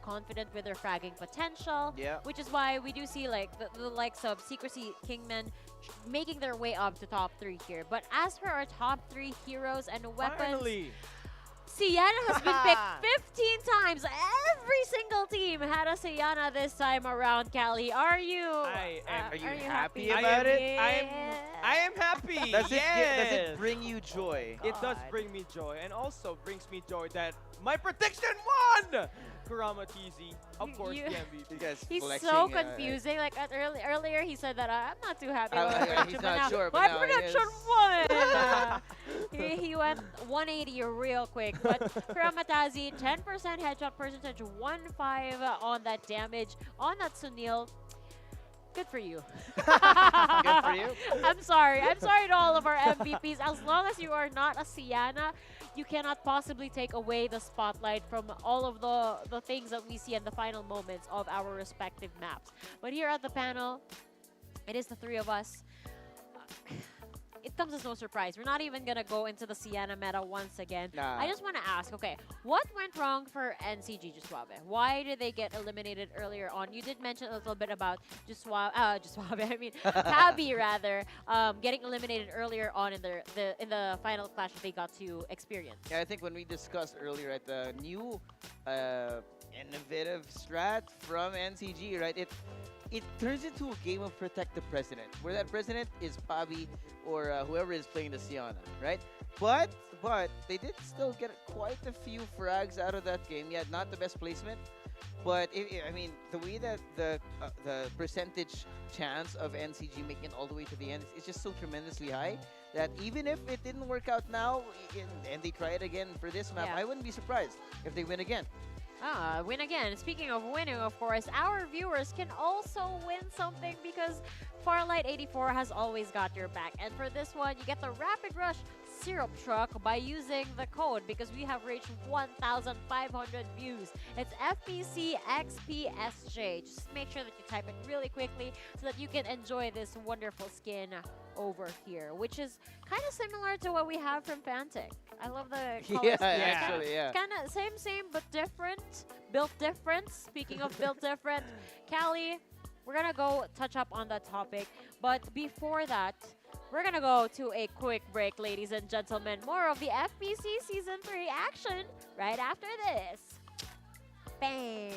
confident with their fragging potential. Yeah. Which is why we do see like the likes of Secrecy Kingman making their way up to top 3 here. But as for our top 3 heroes and weapons, Finally. Sienna has been picked 15 times. Every single team had a Sienna this time around, Callie. Are you? Are you happy I about am, it? I am happy. Does yes. it bring you joy? It does God. bring me joy, and also brings me joy that my prediction won! Kurama TZ, of You- course, you- the MVP. You guys He's flexing, so confusing. Like earlier, he said that I'm not too happy with my prediction, he's but not now sure, but my now he prediction is. won. He went 180 real quick, but Kuramatazi 10% headshot percentage, 1-5 on that damage on that Sunil. Good for you. Good for you. I'm sorry. I'm sorry to all of our MVPs. As long as you are not a Sienna, you cannot possibly take away the spotlight from all of the things that we see in the final moments of our respective maps. But here at the panel, it is the 3 of us. It comes as no surprise. We're not even going to go into the Sienna meta once again. Nah. I just want to ask, okay, what went wrong for NCG Juswabe? Why did they get eliminated earlier on? You did mention a little bit about Juswabe, I mean, Tabby rather, getting eliminated earlier on in the final clash that they got to experience. Yeah, I think when we discussed earlier at the new innovative strat from NCG, right? It turns into a game of protect the president, where that president is Pabi or whoever is playing the Sienna, right? But they did still get quite a few frags out of that game. Yeah, not the best placement, but I mean the way that the percentage chance of NCG making it all the way to the end is just so tremendously high that even if it didn't work out now and they try it again for this map, Yeah. I wouldn't be surprised if they win again. Win again. Speaking of winning, of course, our viewers can also win something because Farlight 84 has always got your back. And for this one, you get the Rapid Rush Syrup Truck by using the code because we have reached 1,500 views. It's FPCXPSJ. Just make sure that you type it really quickly so that you can enjoy this wonderful skin over here, which is kind of similar to what we have from Fantech. I love the colors. Yeah, scheme. actually, yeah. Kind of same, but different. Built different. Speaking of built different, Callie, we're gonna go touch up on that topic. But before that, we're gonna go to a quick break, ladies and gentlemen. More of the FPC Season 3 action right after this. Bang!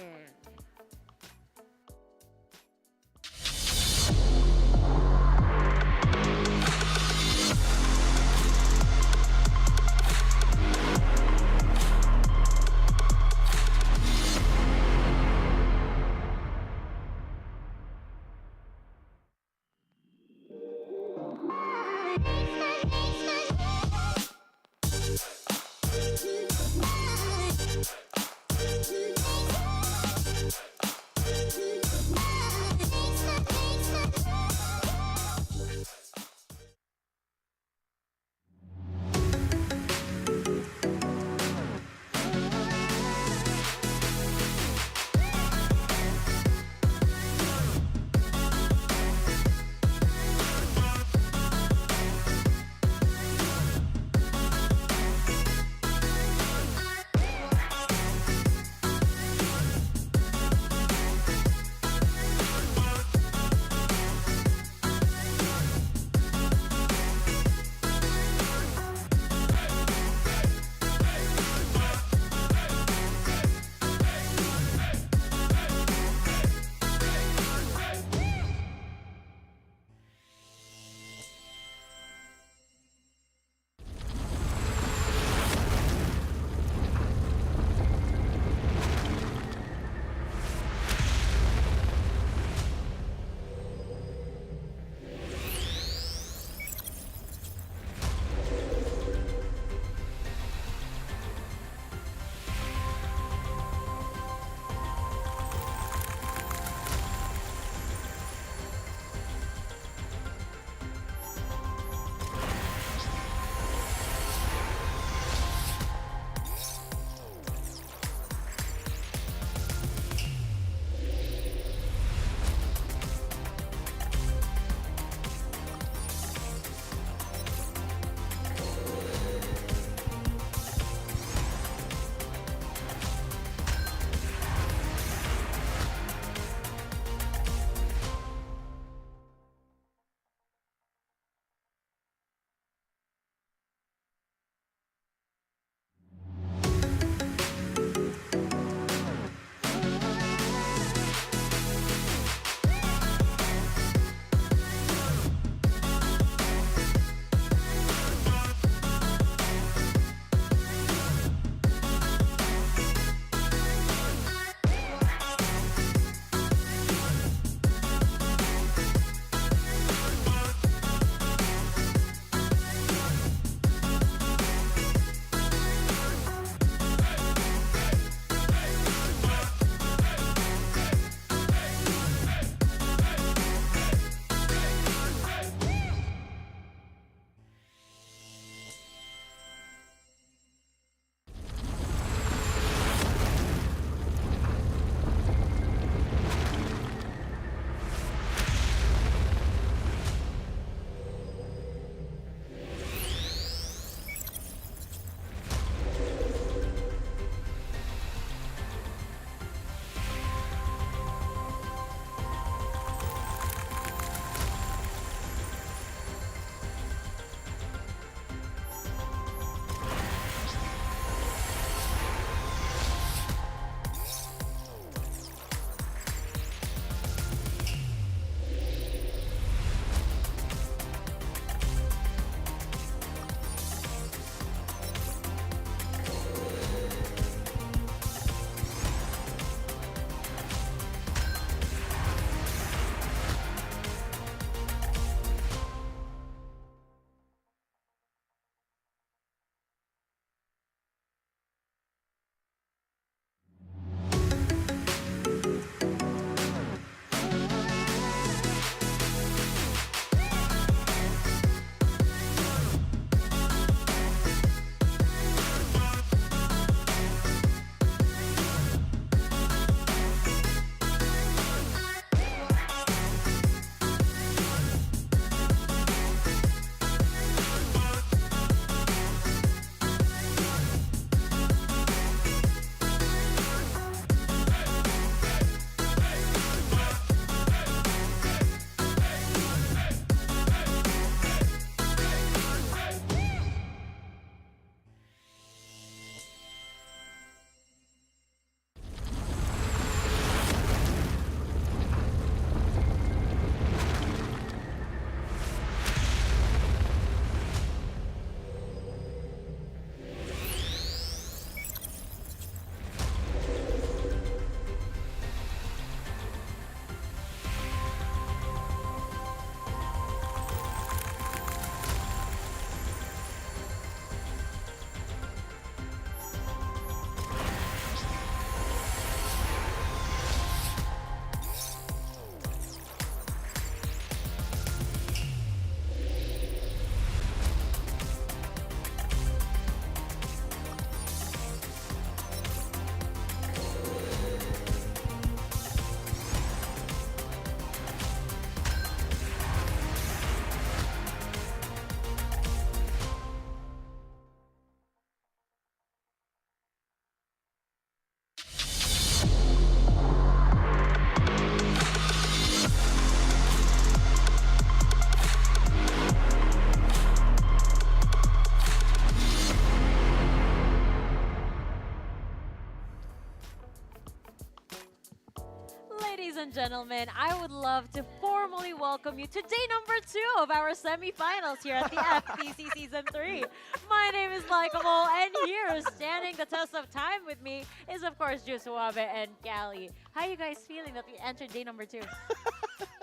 Ladies and gentlemen, I would love to formally welcome you to day number 2 of our semifinals here at the FTC Season 3. My name is Likeable, and here, standing the test of time with me, is of course Jusuabe and Callie. How you guys feeling that we entered day number 2?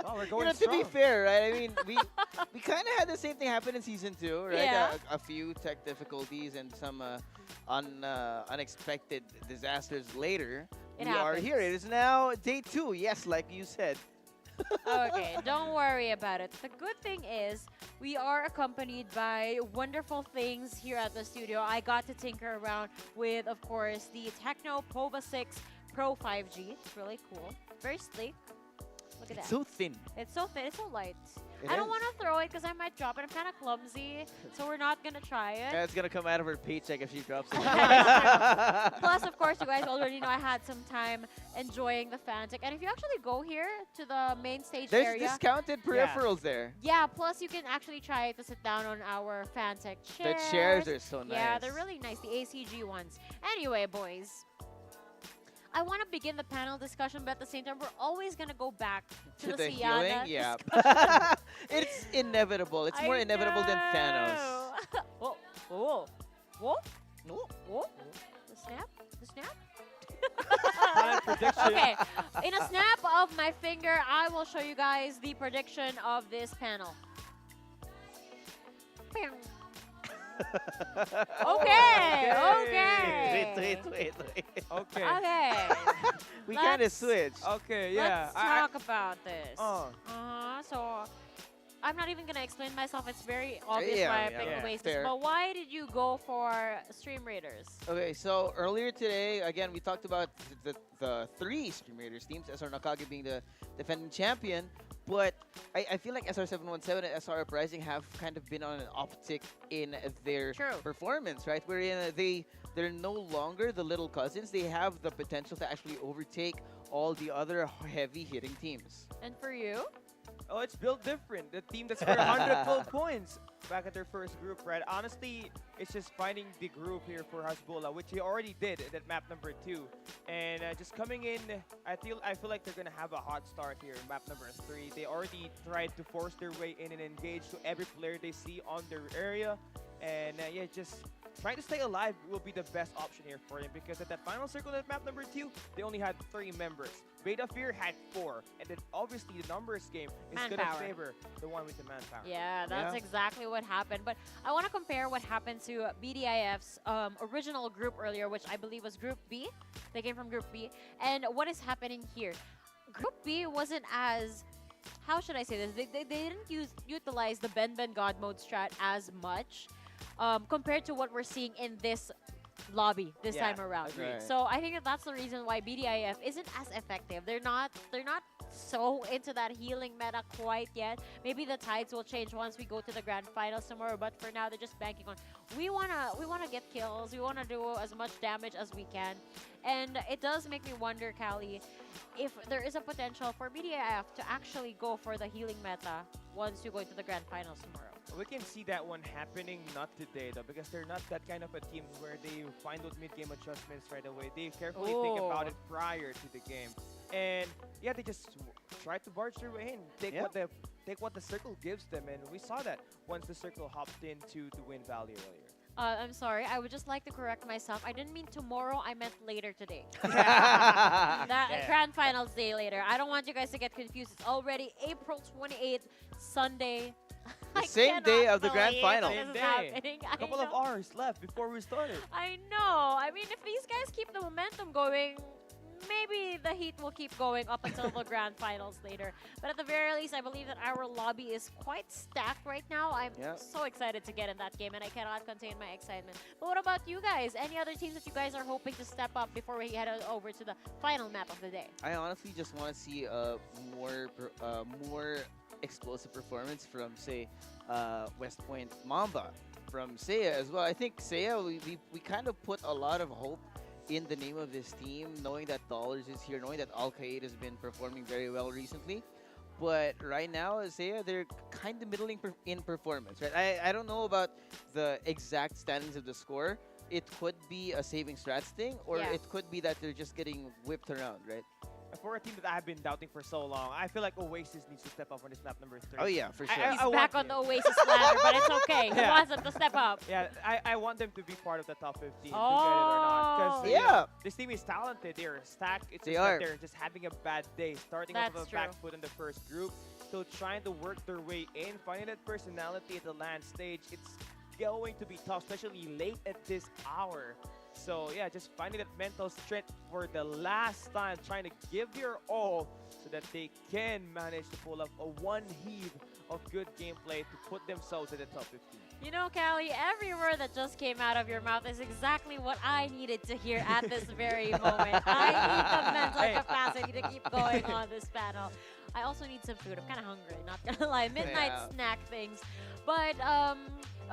Oh, we're You going know, to strong. be fair, right? I mean, we kind of had the same thing happen in season 2, right? Yeah. A few tech difficulties and some unexpected disasters later. It We are happens. here. It is now day 2. Yes, like you said. Okay, don't worry about it. The good thing is we are accompanied by wonderful things here at the studio. I got to tinker around with, of course, the Techno Pova 6 Pro 5G. It's really cool. Very sleek. Look at It's that. so thin. It's so thin. It's so light. It I don't is. want to throw it because I might drop it. I'm kind of clumsy, so we're not going to try it. Yeah, it's gonna come out of her paycheck if she drops it. Plus, of course, you guys already know I had some time enjoying the Fantic. And if you actually go here to the main stage There's area, discounted peripherals there. yeah, plus you can actually try to sit down on our Fantech chairs. The chairs are so nice. Yeah, they're really nice, the ACG ones. Anyway, boys, I want to begin the panel discussion, but at the same time, we're always going to go back to the healing. Siana Yeah, discussion. it's inevitable. It's more I inevitable than Thanos. know. Whoa, whoa, whoa, No. whoa. The snap? The snap? Final prediction. Okay, in a snap of my finger, I will show you guys the prediction of this panel. Pew. Okay, okay. Wait. Okay. Okay. We kind of Let's- switched. Okay, yeah. Let's talk about this. Oh. So I'm not even gonna explain myself. It's very obvious Yeah, why I yeah, picked yeah. Oasis. Fair. But why did you go for Stream Raiders? Okay, so earlier today, again, we talked about the 3 Stream Raiders teams, SR Nakage being the defending champion. But I feel like SR717 and SR Uprising have kind of been on an uptick in their True. performance, right? Wherein they're no longer the little cousins. They have the potential to actually overtake all the other heavy hitting teams. And for you? Oh, it's built different. The team that scored 112 points back at their first group, right? Honestly, it's just finding the group here for Hasbulla, which he already did at map number 2. And just coming in, I feel like they're gonna have a hot start here in map number 3. They already tried to force their way in and engage to every player they see on their area. And yeah, just trying to stay alive will be the best option here for them, because at that final circle at map number 2, they only had 3 members. Beta Fear had 4, and then obviously the numbers game is going to Manpower. favor the one with the manpower. Yeah, that's Yeah. exactly what happened. But I want to compare what happened to BDIF's original group earlier, which I believe was Group B. They came from Group B. And what is happening here? Group B wasn't as... How should I say this? They didn't utilize the Ben God mode strat as much compared to what we're seeing in this lobby this Yeah, time around. agreed. Right. So I think that that's the reason why BDIF isn't as effective. They're not so into that healing meta quite yet. Maybe the tides will change once we go to the grand finals tomorrow, but for now they're just banking on we wanna get kills, we wanna do as much damage as we can. And it does make me wonder, Callie, if there is a potential for BDIF to actually go for the healing meta once you go into the grand finals tomorrow. We can see that one happening not today though, because they're not that kind of a team where they find those mid-game adjustments right away. They carefully think about Oh. it prior to the game, and yeah, they just try to barge their way in, take what the circle gives them, and we saw that once the circle hopped into the Wind Valley earlier. I'm sorry, I would just like to correct myself. I didn't mean tomorrow, I meant later today. the That Yeah. grand finals day later. I don't want you guys to get confused. It's already April 28th, Sunday. I same day cannot of the grand believe final. This Same is day. happening. A couple of hours left before we started. I know. I mean, if these guys keep the momentum going, maybe the heat will keep going up until the grand finals later. But at the very least, I believe that our lobby is quite stacked right now. I'm Yep. so excited to get in that game, and I cannot contain my excitement. But what about you guys? Any other teams that you guys are hoping to step up before we head over to the final map of the day? I honestly just want to see more explosive performance from, say, West Point Mamba, from Seiya as well. I think Seiya, we kind of put a lot of hope in the name of this team, knowing that Dollars is here, knowing that Al-Qaeda has been performing very well recently. But right now, Seiya, they're kind of middling in performance, right? I don't know about the exact standings of the score. It could be a saving strats thing, or Yeah. it could be that they're just getting whipped around, right? for a team that I've been doubting for so long, I feel like Oasis needs to step up on this map number 3. Oh yeah, for sure. I He's want back on him. the Oasis ladder, but it's okay. He Yeah. wants him to step up. Yeah, I want them to be part of the top 15, do get it or Oh. not. Because Yeah. this team is talented. They're stacked. It's They just are. that they're just having a bad day, starting off That's of a true. back foot in the first group, still trying to work their way in, finding that personality at the land stage. It's going to be tough, especially late at this hour. So yeah, just finding that mental strength for the last time, trying to give your all so that they can manage to pull off a one heave of good gameplay to put themselves at the top 15. You know, Callie, every word that just came out of your mouth is exactly what I needed to hear at this very moment. I need the mental Hey. capacity to keep going on this panel. I also need some food. I'm kind of hungry, not gonna lie. Midnight Yeah. snack things. But,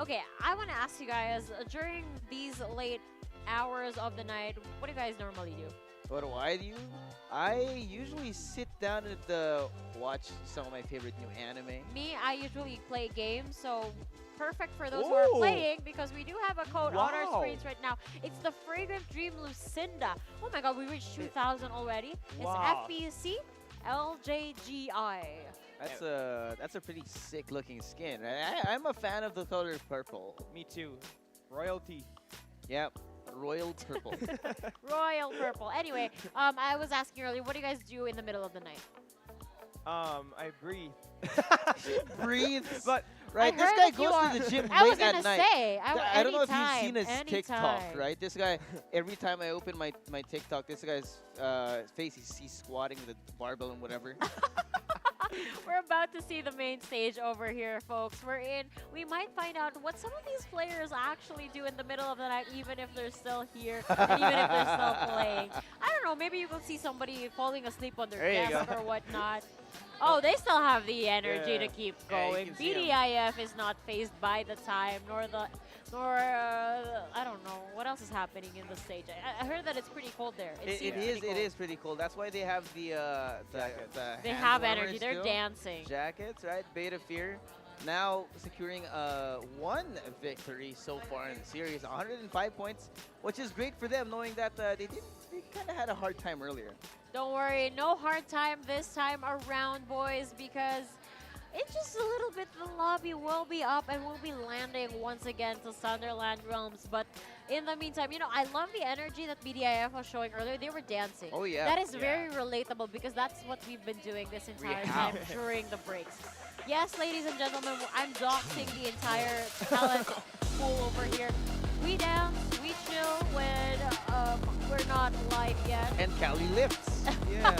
okay, I want to ask you guys, during these late hours of the night, what do you guys normally do? What do I do? I usually sit down and watch some of my favorite new anime. Me, I usually play games, so perfect for those who are Ooh. playing because we do have a code on our Wow. screens right now. It's the Fragrant Dream Lucinda. Oh my god, we reached 2,000 already. It's Wow. FBC LJGI. That's a pretty sick looking skin. I'm a fan of the color purple. Me too. Royalty. Yep, royal purple. Royal Purple. Anyway, I was asking earlier, what do you guys do in the middle of the night? I breathe. Breathe. But Right, I this heard guy that you goes are- to the gym I was late gonna at night. say, I don't know if you've seen his anytime, TikTok, anytime. right? This guy, every time I open my TikTok, this guy's face, he's squatting with a barbell and whatever. We're about to see the main stage over here, folks. We might find out what some of these players actually do in the middle of the night, even if they're still here, and even if they're still playing. I don't know, maybe you will see somebody falling asleep on their There you desk go. or whatnot. Oh, they still have the energy to Yeah. keep Yeah, you going. can see 'em. BDIF is not phased by the time, nor I don't know what else is happening in the stage. I heard that it's pretty cold there. It seems is. pretty It cold. is pretty cool. That's why they have the Jackets. They hand have warmers energy. They're still. dancing. Jackets, right? Beta Fear now securing one victory so far in the series, 105 points, which is great for them, knowing that they kind of had a hard time earlier. Don't worry, no hard time this time around, boys, because it's just a little bit, the lobby will be up and we'll be landing once again to Sunderland Realms. But in the meantime, you know, I love the energy that BDIF was showing earlier. They were dancing. Oh yeah, That is Yeah. very relatable because that's what we've been doing this entire have. time during the breaks. Yes, ladies and gentlemen, I'm doxing the entire talent pool over here. We dance, we chill when we're not live yet. and Cali lifts. yeah.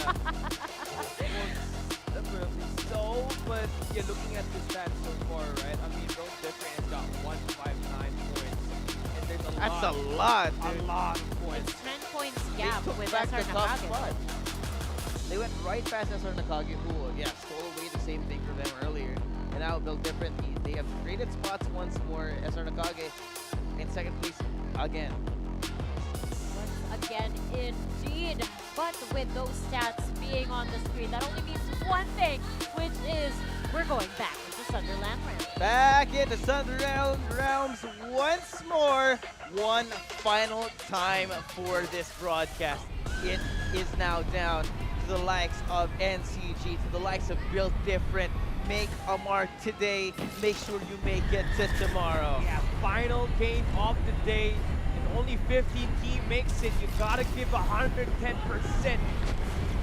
Definitely so, but yeah, looking at the stats so far, right? I mean, Rose Different has got 159 points, and there's a That's a lot, lot, dude. a lot of points. It's 10 points They gap took with back SR the top Nakage. spot. They went right past SR Nakage, who stole away the same thing from them earlier. And now Built Different, they have traded spots once more. SR Nakage in second place again. Once again, indeed. But with those stats being on the screen, that only means one thing, which is we're going back into Sunderland Realms. Back into Sunderland Realms once more. One final time for this broadcast. It is now down to the likes of NCG, to the likes of Built Different. Make a mark today. Make sure you make it to tomorrow. Yeah, final game of the day, and only 15 team makes it. You gotta give 110%.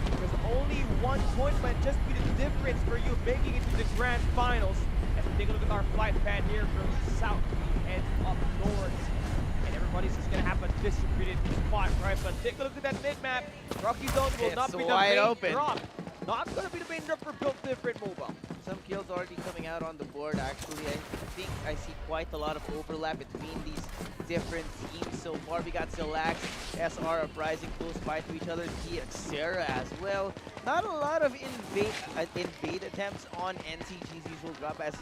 Because only 1 point might just be the difference for you making it to the grand finals. As we take a look at our flight path here from south and up north. And everybody's just gonna have a distributed spot, right? But take a look at that mid-map. Rocky Zone will It's not be the wide main open. drop. Not gonna be the main drop for Built Different Mobile. Some kills already coming out on the board. Actually, I think I see quite a lot of overlap between these different teams so far. We got Zilax, SR Uprising close by to each other, Xera as well. Not a lot of invade attempts on NCG's usual drop as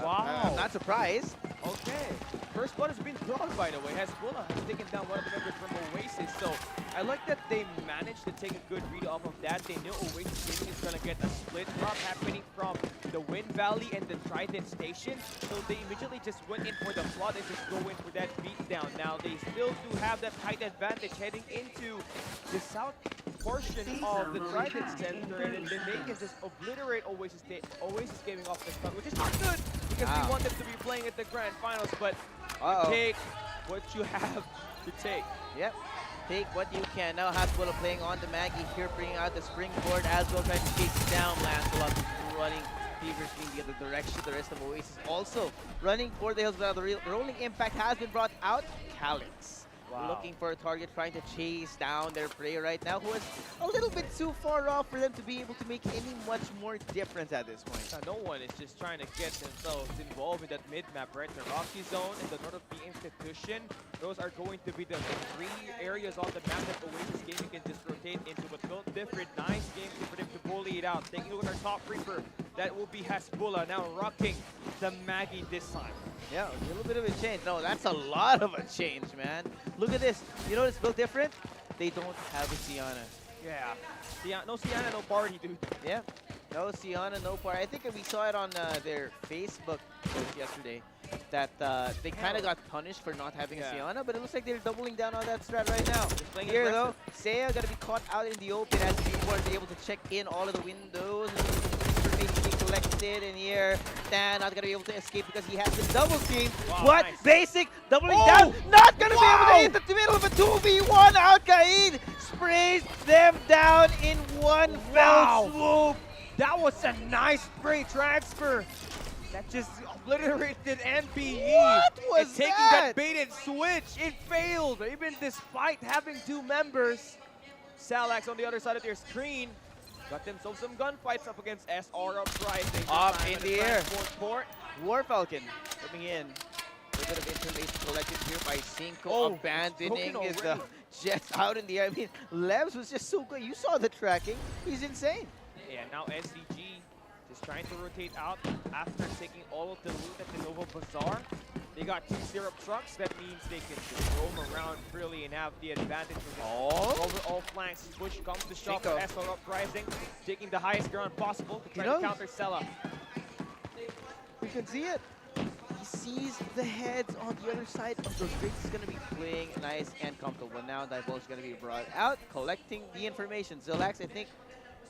Wow. I'm not surprised. Okay. First blood has been drawn, by the way. Hezbollah has taken down one of the members from Oasis. So I like that they managed to take a good read off of that. They knew Oasis Gaming is going to get a split drop happening from the Wind Valley and the Trident Station. So they immediately just went in for the flood and just go in for that beatdown. Now they still do have that height advantage heading into the south portion of the Trident Center, and then they can just obliterate Oasis Gaming off the start, which is not good because we want them to be playing at the Grand Finals, but you take what you have to take. Yep. Take what you can. Now Hasbulla playing on the Maggie here, bringing out the springboard as well, trying to chase down Lancelot, who's running feverishly in the other direction. The rest of Oasis also running for the hills, but the rolling impact has been brought out. Calyx. Looking for a target, trying to chase down their prey right now, who is a little bit too far off for them to be able to make any much more difference at this point. No one is just trying to get themselves involved in that mid-map, right? The Rocky Zone and the North of the Institution, those are going to be the three areas on the map that Oasis Gaming can just rotate into, but build different. Nice games for them to bully it out. Taking a look at our top reaper, that will be Hasbulla, now rocking the Maggie this time. Yeah, a little bit of a change. No, that's a lot of a change, man. Look at this. You know what's built different? They don't have a Sienna. Yeah. No Sienna, no party, dude. Yeah. No Sienna, no party. I think we saw it on their Facebook post yesterday that they kind of got punished for not having a Sienna, but it looks like they're doubling down on that strat right now. Here, though, Seiya gonna be caught out in the open as people are able to check in all of the windows. Information being collected, and here Stan not gonna be able to escape because he has the double team. Wow, What? nice. Basic doubling down, not gonna be able to hit the middle of a 2v1 out. Kaid sprays them down in one fell swoop. That was a nice spray transfer. That just obliterated NBE. What was and taking that bait and switch, it failed. Even despite having two members, Salax on the other side of their screen got themselves some gunfights up against SR Uprising. Up in the air. Port. War Falcon coming in. A bit of information collected here by Cinco, abandoning his jets out in the air. I mean, Levs was just so good. You saw the tracking. He's insane. Yeah, now SCG just trying to rotate out after taking all of the loot at the Nova Bazaar. They got two syrup trucks. That means they can just roam around freely and have the advantage over all flanks. Push comes to shove for SR Uprising, taking the highest ground possible to try to counter Sella. We can see it. He sees the heads on the other side of those bricks. He's going to be playing nice and comfortable. Now Divulge is going to be brought out, collecting the information. Zillax, I think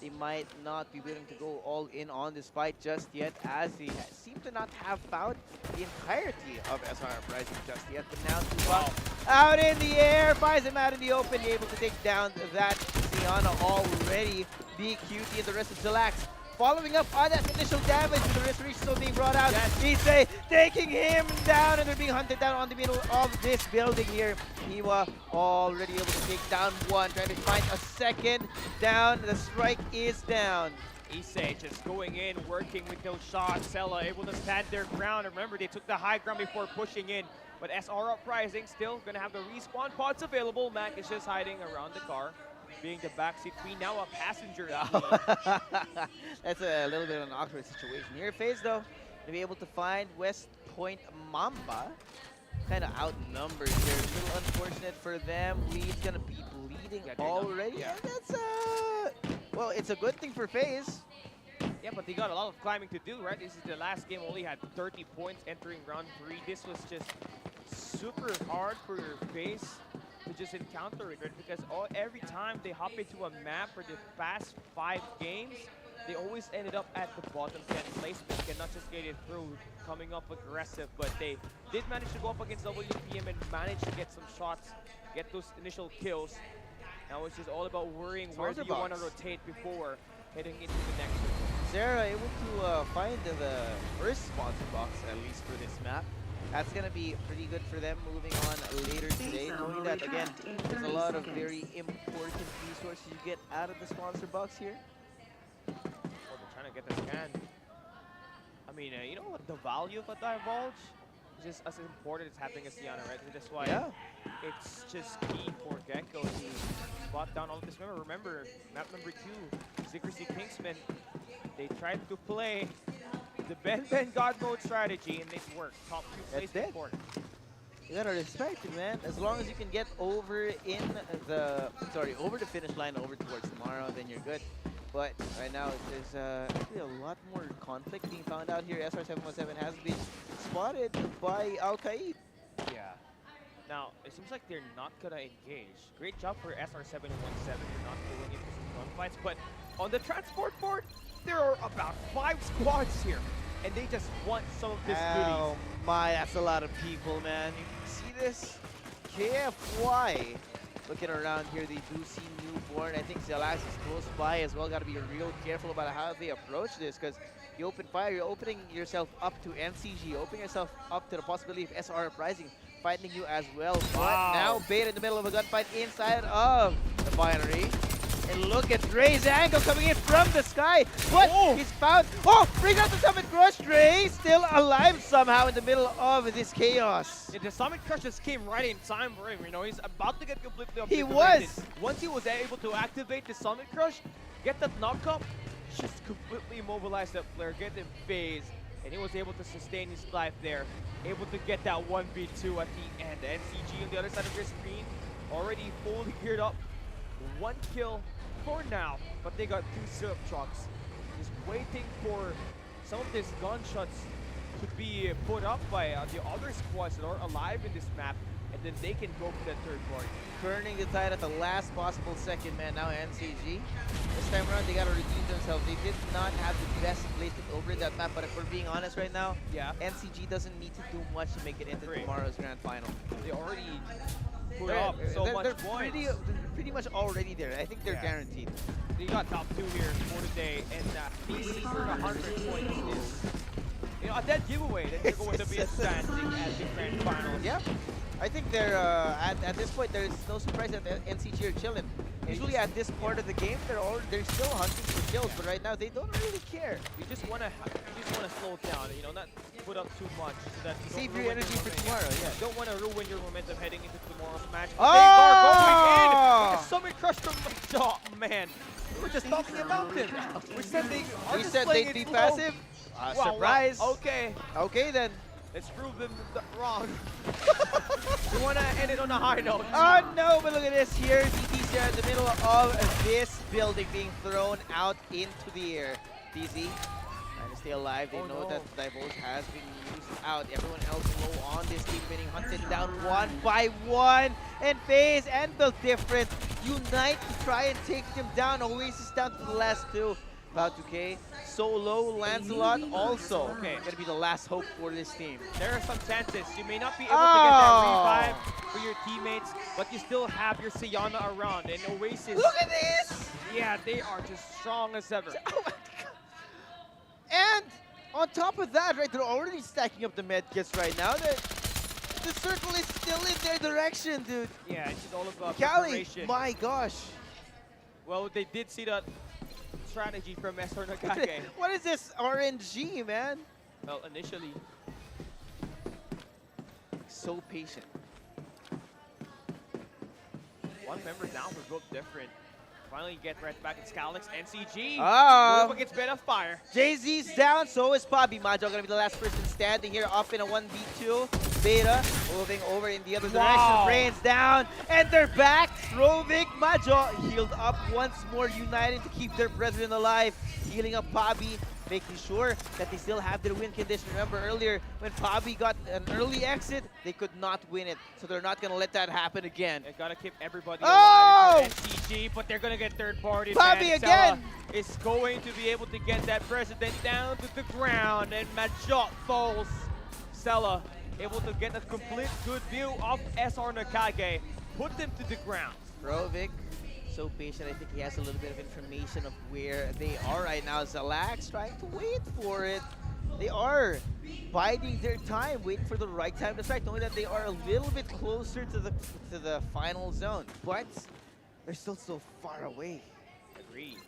they might not be willing to go all in on this fight just yet, as they seem to not have found the entirety of SR Uprising just yet. But now Tupac out in the air, finds him out in the open, able to take down that Sienna already. BQT and the rest of Zillax following up on that initial damage, the restoration still being brought out. Issei taking him down, and they're being hunted down on the middle of this building here. Iwa already able to take down one, trying to find a second down. The strike is down. Issei just going in, working with those shots. Sella able to stand their ground. Remember, they took the high ground before pushing in. But SR Uprising still going to have the respawn pods available. Mac is just hiding around the car, being the backseat queen, now a passenger. That's a little bit of an awkward situation here. FaZe, though, to be able to find West Point Mamba. Kind of outnumbered here. A little unfortunate for them. Lead's going to be bleeding already. Yeah. And that's, well, it's a good thing for FaZe. Yeah, but they got a lot of climbing to do, right? This is the last game, only had 30 points entering round 3. This was just super hard for your FaZe to just encounter it, right? Because every time they hop into a map for the past 5 games, they always ended up at the bottom 10 placement, cannot just get it through, coming up aggressive, but they did manage to go up against WPM and manage to get some shots, get those initial kills. Now it's just all about worrying where do you want to rotate before heading into the next one. Sarah able to find the first sponsor box, at least for this map. That's going to be pretty good for them moving on later today, knowing that, again, there's a lot of very important resources you get out of the sponsor box here. Oh, they're trying to get the scan. I mean, you know what, the value of a Divulge is just as important as having a Sienna, right? That's why it's just key for Gecko to spot down all of this. Remember, map number 2, Secrecy Kingsman, they tried to play The Ben God mode strategy, and it worked. Top 2 That's place it. report. You gotta respect it, man. As long as you can get over over the finish line, over towards tomorrow, then you're good. But right now, there's actually a lot more conflict being found out here. SR717 has been spotted by Al Qaid. Yeah. Now, it seems like they're not gonna engage. Great job for SR717 for not going into some gunfights, but on the transport board, there are about 5 squads here, and they just want some of this Oh goodies. my, that's a lot of people, man. You see this? KFY. Looking around here, they do see Newborn. I think Zelax is close by as well. Got to be real careful about how they approach this, because you open fire, you're opening yourself up to NCG, opening yourself up to the possibility of SR Uprising fighting you as well. But Wow. now Beta in the middle of a gunfight inside of the binary. And look at Dre's angle coming in from the sky. What? Oh. He's found. Oh, brings out the Summit Crush. Dre still alive somehow in the middle of this chaos. Yeah, the Summit Crush just came right in time for him. You know, he's about to get completely He obliterated. was. Once he was able to activate the Summit Crush, get that knockup, just completely immobilized that player, get him phased, and he was able to sustain his life there. Able to get that 1v2 at the end. NCG on the other side of your screen, already fully geared up. 1 kill for now, but they got 2 syrup trucks. Just waiting for some of these gunshots to be put up by the other squads that are alive in this map, and then they can go for that third party. Turning the tide at the last possible second, man. Now NCG. This time around, they got to redeem themselves. They did not have the best placement over that map, but if we're being honest right now, Yeah, NCG doesn't need to do much to make it into Agree. tomorrow's grand final. they already put They're- up so they're- much they're points. they're pretty much already there. I think they're Yeah. guaranteed. They got top 2 here for today, and PC for 100 points is, you know, a dead giveaway that they're going to be advancing at the grand finals. Yeah, I think they're at this point. There's no surprise that the NCG are chilling. Usually at this part of the game, they're still hunting for kills, but right now they don't really care. You just wanna slow down, you know, not put up too much so that you Save don't your ruin energy for momentum. tomorrow. Yeah. You don't want to ruin your momentum heading into tomorrow's match. Oh! They are going in with a Summit Crush from oh man. We were just talking about them. We said they are We just said playing they'd be it slow. passive. Wow, Surprise. wow. Okay, Okay then. let's prove them wrong. We want to end it on a high note. Oh no, but look at this here. DTs are in the middle of this building being thrown out into the air. DZ trying to stay alive. They Oh, know no. that the Divulge has been used out. Everyone else low on this team being hunted down one by one. And FaZe and Built Different unite to try and take them down. Oasis down to the last 2. About 2K. Solo, Lancelot also. Okay. Gonna be the last hope for this team. There are some chances. You may not be able to get that Oh. revive for your teammates, but you still have your Siana around. And Oasis, Look at this! yeah, they are just strong as ever. Oh my god. And on top of that, right, they're already stacking up the medkits right now. The circle is still in their direction, dude. Yeah, it's just all about Cali, preparation. my gosh. Well, they did see that strategy from SR Nakage. What is this RNG, man? Well, initially, So patient. one member down for Built Different. Finally get right back in Scalix. NCG. Oh. Up against Beta Fire. Jay-Z's down, so is Bobby. Majo gonna be the last person standing here up in a 1v2. Beta moving over in the other Wow. direction. Brains down, and they're back. Rovic, Majo healed up once more, united to keep their brethren alive. Healing up Bobby, making sure that they still have their win condition. Remember earlier, when Bobby got an early exit, they could not win it. So they're not gonna let that happen again. They gotta keep everybody Oh! alive for NCG, but they're gonna get third party. Bobby again! Is going to be able to get that president down to the ground, and Majot falls. Sella able to get a complete good view of SR Nakage, put them to the ground. Rovic, so patient. I think he has a little bit of information of where they are right now. Zalax trying to wait for it. They are biding their time, waiting for the right time to strike, knowing that they are a little bit closer to the final zone. But they're still so far away. Agreed.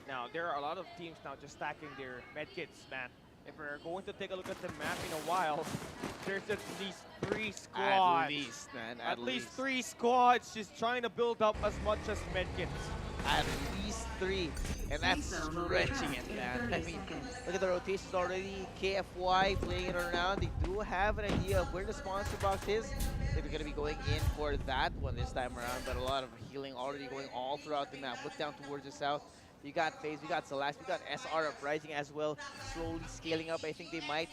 Now, there are a lot of teams now just stacking their medkits, man. If we're going to take a look at the map in a while, there's at least 3 squads. At least, man. At least 3 squads just trying to build up as much as medkits. At least 3, and that's stretching it, man. I mean, look at the rotations already. KFY playing it around. They do have an idea of where the sponsor box is. I think they're going to be going in for that one this time around, but a lot of healing already going all throughout the map. Look down towards the south. We got FaZe, we got Celeste, we got SR Uprising as well, slowly scaling up. I think they might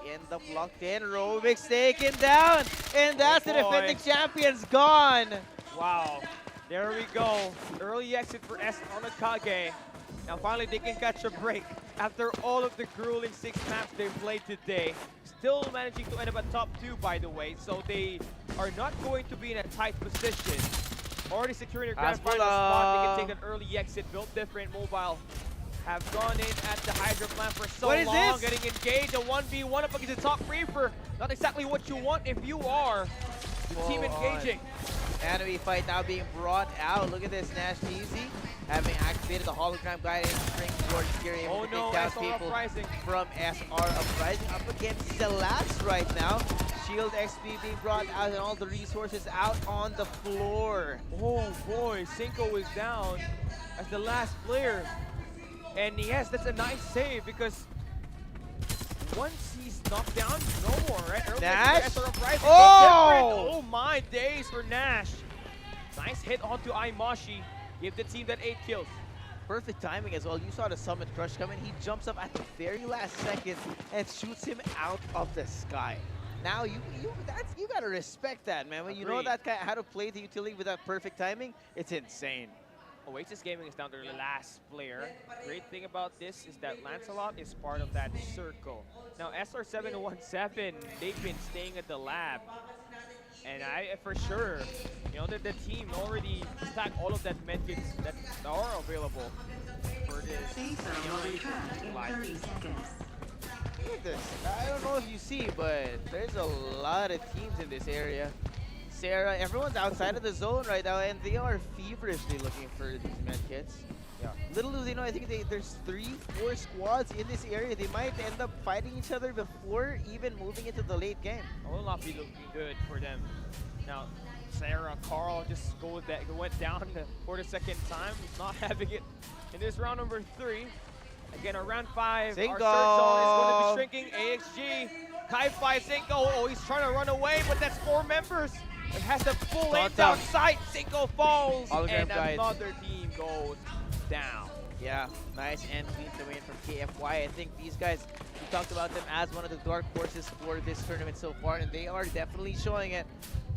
end up locked in. Robix taken down, and that's the defending champions gone. Wow. There we go. Early exit for S Onokage. Now finally they can catch a break after all of the grueling 6 maps they played today. Still managing to end up at top 2, by the way, so they are not going to be in a tight position. Already securing their grand final spot. They can take an early exit. Built different. Mobile have gone in at the Hydro plant for so long. Getting engaged. A 1v1 up against the top Reaper. Not exactly what you want if you are the team engaging. Enemy fight now being brought out. Look at this, Nash Easy having activated the hologram guiding springboard here, able to take down people from SR Uprising up against Celeste right now. Shield XP being brought out and all the resources out on the floor. Oh boy, Cinco is down as the last player. And yes, that's a nice save because once he's knocked down, no more, right? Early Nash? SR Uprising, oh! Oh my days for Nash. Nice hit onto Aimashi. Give the team that 8 kills. Perfect timing as well. You saw the Summit Crush coming. He jumps up at the very last second and shoots him out of the sky. Now you gotta respect that, man. When you know that guy how to play the utility with that perfect timing, it's insane. Oasis Gaming is down to the last player. Great thing about this is that Lancelot is part of that circle. Now SR717, they've been staying at the lab. And I, for sure, you know that the team already stacked all of that medkits that are available for this. Look at this. I don't know if you see, but there's a lot of teams in this area. Sarah, everyone's outside of the zone right now, and they are feverishly looking for these medkits. Yeah. Little do they know, I think there's 3-4 squads in this area. They might end up fighting each other before even moving into the late game. It will not be looking good for them. Now, Sarah, Carl just went down for the second time. He's not having it in this round number 3. Again, around 5, Cinco. our search zone is going to be shrinking. AXG, Kai-Fi, Cinco. Oh, he's trying to run away, but that's 4 members. It has the full aim down sight. Cinco falls, and another team goes down. Yeah, nice and clean the win from KFY. I think these guys, we talked about them as one of the dark horses for this tournament so far, and they are definitely showing it.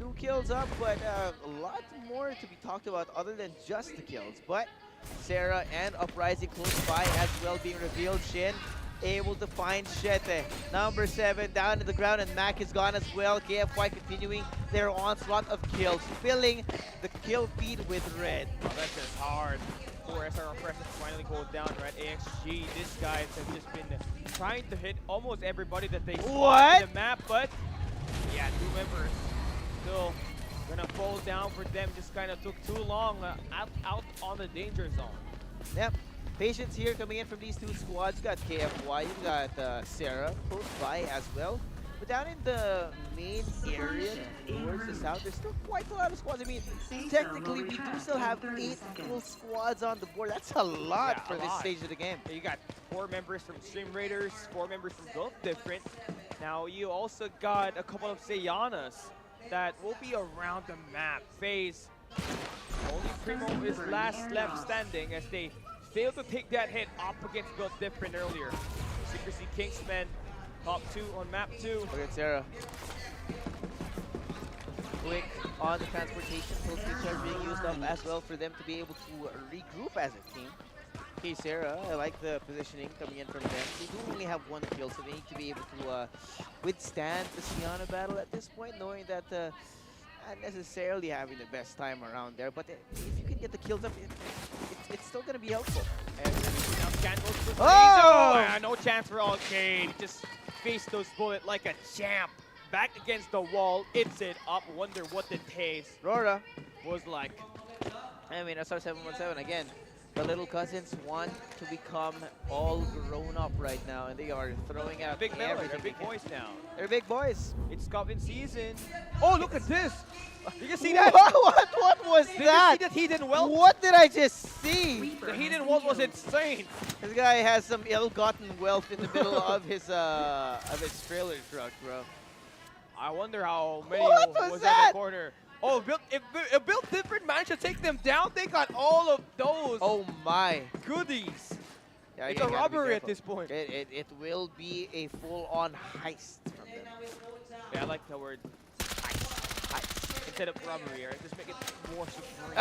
2 kills up, but a lot more to be talked about other than just the kills. But Sarah and Uprising close by as well being revealed. Shin able to find Shete. Number 7 down to the ground, and Mac is gone as well. KFY continuing their onslaught of kills, filling the kill feed with red. Oh, that's just hard. For SR Oppressors finally goes down, right? AXG, these guys have just been trying to hit almost everybody that they spot in the map, but yeah, 2 members still gonna fall down for them. Just kind of took too long out on the danger zone. Yep. Patience here coming in from these 2 squads. You got KFY, you got Sarah close by as well. But down in the main area towards the south, there's still quite a lot of squads. I mean, technically, we do still have 8 full squads on the board. That's a lot for this stage of the game. You got 4 members from Stream Raiders, 4 members from Built Different. Now, you also got a couple of Sayanas that will be around the map. FaZe, only Primo is last left standing as they failed to take that hit up against Built Different earlier. Secrecy Kingsman, top 2 on map 2. Look at Sarah. Quick on the transportation, full switch are being used up as well for them to be able to regroup as a team. Okay, Sarah, I like the positioning coming in from them. They do only have 1 kill, so they need to be able to withstand the Sienna battle at this point, knowing that not necessarily having the best time around there, but if you can get the kills up, it's still going to be helpful. And now Scan goes for Blazer. No chance for Arcade. Just faced those bullets like a champ. Back against the wall, it's it up. Wonder what the taste Rora was like. I mean, SR717 again. The little cousins want to become all grown up right now, and they are throwing out Big Miller, everything they're they big can. boys now. They're big boys. It's Coven season. Oh, look at this! Did you see What, that? what was Did that? you see that hidden welt? What did I just see? The hidden welt was insane. This guy has some ill-gotten wealth in the middle of his trailer truck, bro. I wonder how many What was was that? in the corner. Oh, if Built Different managed to take them down, they got all of those Oh my! goodies. Yeah, It's you a gotta be robbery at careful. this point. It will be a full-on heist from them. Yeah, I like the word heist instead of robbery. Right? Just make it more supreme,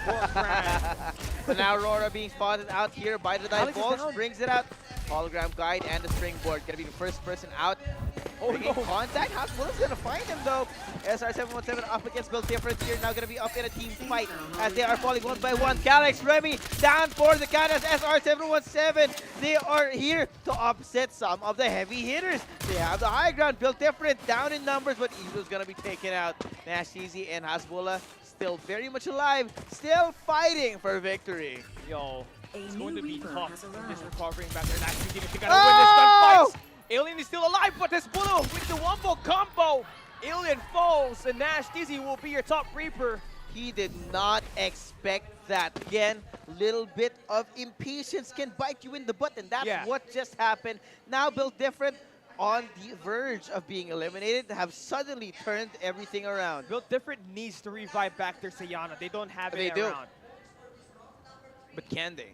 more grand. So now Aurora being spotted out here by the dive Alex is balls, down. brings it out. Hologram guide and the springboard. Gonna be the first person out. Oh Bringing no! contact. Hasbulla's gonna find him though. SR717 up against Built Different here. Now gonna be up in a team fight as they are falling one by one. Calyx, Remy down for the count as SR717. They are here to upset some of the heavy hitters. They have the high ground. Built Different down in numbers, but Eagle's gonna be taken out. Nash Easy and Hasbulla still very much alive, still fighting for victory. Yo, it's going to be Reaper tough. has Just arrived. recovering back there. Nash Easy, they gotta Oh! win this gunfight. Alien is still alive, but this Blue with the wombo combo. Alien falls, and Nash Dizzy will be your top Reaper. He did not expect that. Again, little bit of impatience can bite you in the butt, and that's Yeah. what just happened. Now Built Different on the verge of being eliminated, have suddenly turned everything around. Built Different needs to revive back their Sayana. They don't have They it do. around. But can they?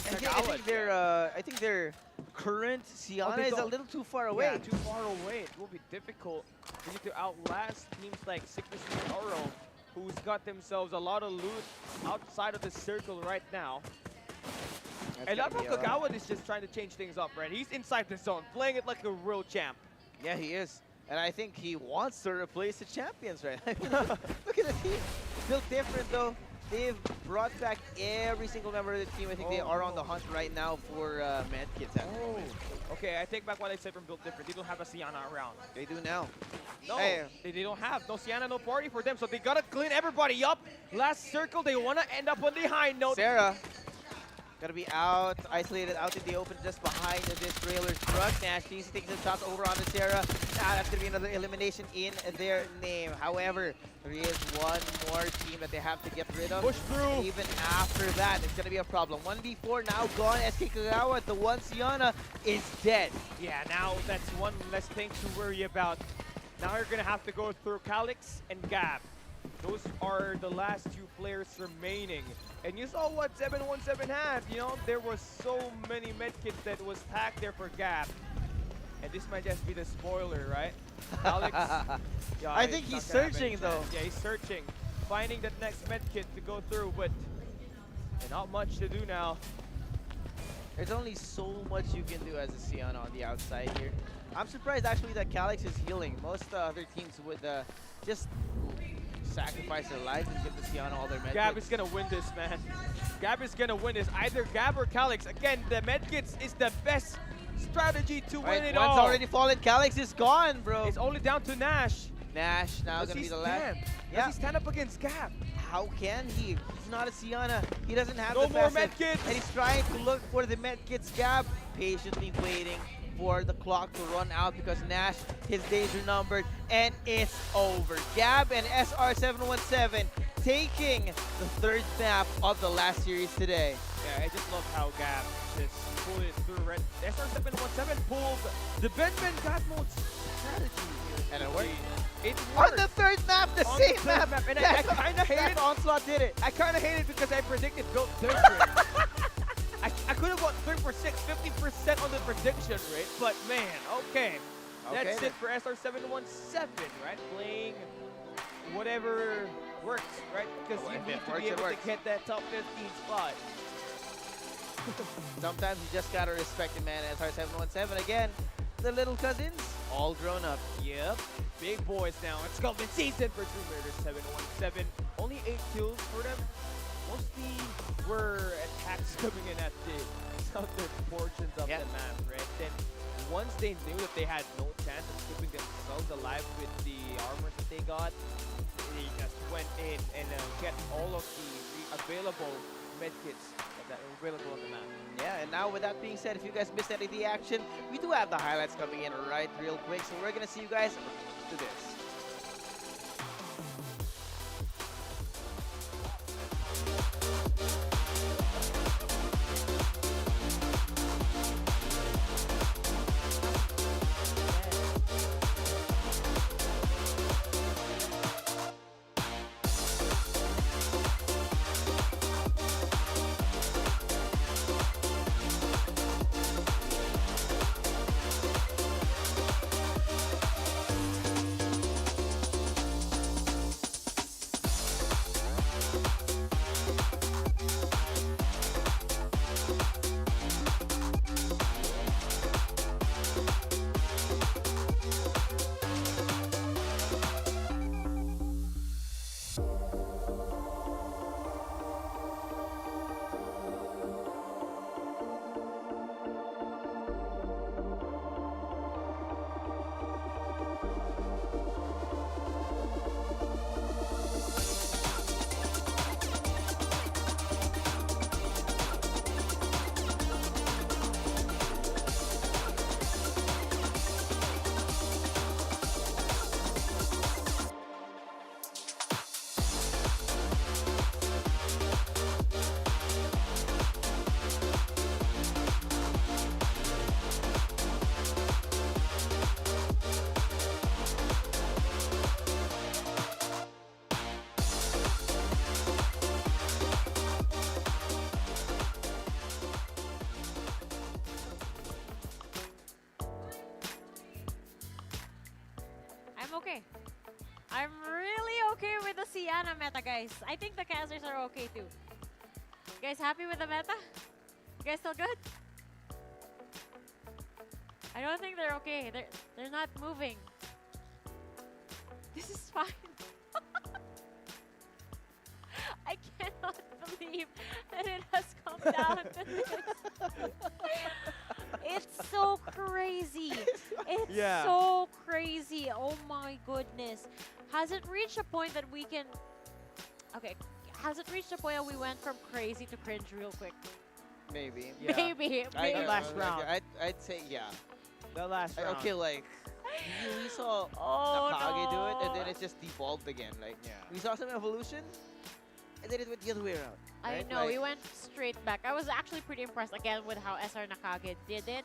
I Kagawa, think I think their current Siana they is a don't- little too far away. Yeah, too far away. It will be difficult for you to outlast teams like Sickness and Oro, who's got themselves a lot of loot outside of the circle right now. That's And gonna Labo be a- Kagawa is just trying to change things up, right? He's inside the zone, playing it like a real champ. Yeah, he is. And I think he wants to replace the champions, right? Look at the team. Built Different, though. They've brought back every single member of the team. I think they Oh, are on no. the hunt right now for medkits. Okay, I take back what I said from Built Different. They don't have a Siana around. They do now. No, Hey. they don't have no Siana, no party for them, so they gotta clean everybody up. Last circle, they wanna end up on the high note. Sarah, gotta be out, isolated out in the open just behind this trailer truck. Nash Easy takes his shots over on the Sarah. Now that's gonna be another elimination in their name. However, there is one more team that they have to get rid of. Push through. Even after that, it's gonna be a problem. 1v4 now gone. SK Kagawa, the one Siana, is dead. Yeah, now that's one less thing to worry about. Now you're gonna have to go through Calyx and Gab. Those are the last two players remaining. And you saw what 717 had, you know, there was so many medkits that was packed there for Gab. And this might just be the spoiler, right? Calyx, yeah, I think it's he's not gonna have searching, any though. chance. Yeah, he's searching, finding that next medkit to go through, but not much to do now. There's only so much you can do as a Siana on the outside here. I'm surprised actually that Calyx is healing. Most other teams would just sacrifice their lives and give the Siana all their medkits. Gab is gonna win this, man. Gab is gonna win this. Either Gab or Calyx. Again, the medkits is the best strategy to win it one's all. already fallen. Calyx is gone, bro. It's only down to Nash. Nash now Does gonna he be the last. stand? Does Yeah. he stand up against Gab? How can he? He's not a Siana. He doesn't have No the more passive. medkits. And he's trying to look for the medkits. Gab patiently waiting for the clock to run out because Nash, his days are numbered, and it's over. Gab and SR717 taking the third map of the last series today. Yeah, I just love how Gab just pulled it through. Red SR717 pulled the Ben God mode strategy here. And it worked. It On worked. the third map, the On same the third map. and I kinda hate that it. Onslaught did it. I kind of hate it because I predicted Built Different. I could have got 3 for 6, 50% on the prediction rate, but man, okay. That's Okay, it for SR717, right? Playing whatever works, right? Because Oh, you if need it to works, be it able works. to get that top 15 spot. Sometimes you just gotta respect it, man. SR717 again. The little cousins, all grown up. Yep, big boys now. It's Golden Season for True Raiders 717. Only 8 kills for them. Mostly were attacks coming in at the southern portions of Yeah. the map, right? Then once they knew that they had no chance of keeping themselves alive with the armors that they got, they just went in and get all of the available medkits that are available on the map. Yeah, and now with that being said, if you guys missed any of the action, we do have the highlights coming in right real quick. So we're gonna see you guys do this. I'm okay. I'm really okay with the Sienna meta, guys. I think the casters are okay too. You guys happy with the meta? You guys still good? I don't think they're okay. They're not moving. This is fine. I cannot believe that it has come down to this. It's so crazy. It's Yeah. so crazy. Oh my goodness. Has it reached a point that we can... Okay. Has it reached a point that we went from crazy to cringe real quick? Maybe. Yeah. Maybe. I, maybe. last round. I'd say yeah. The last round. Okay, like we saw Oh Nakage do it, and no. then it just devolved again. Like Yeah. we saw some evolution, and then it went the other way around. I right? know, Like, we went straight back. I was actually pretty impressed again with how SR Nakage did it.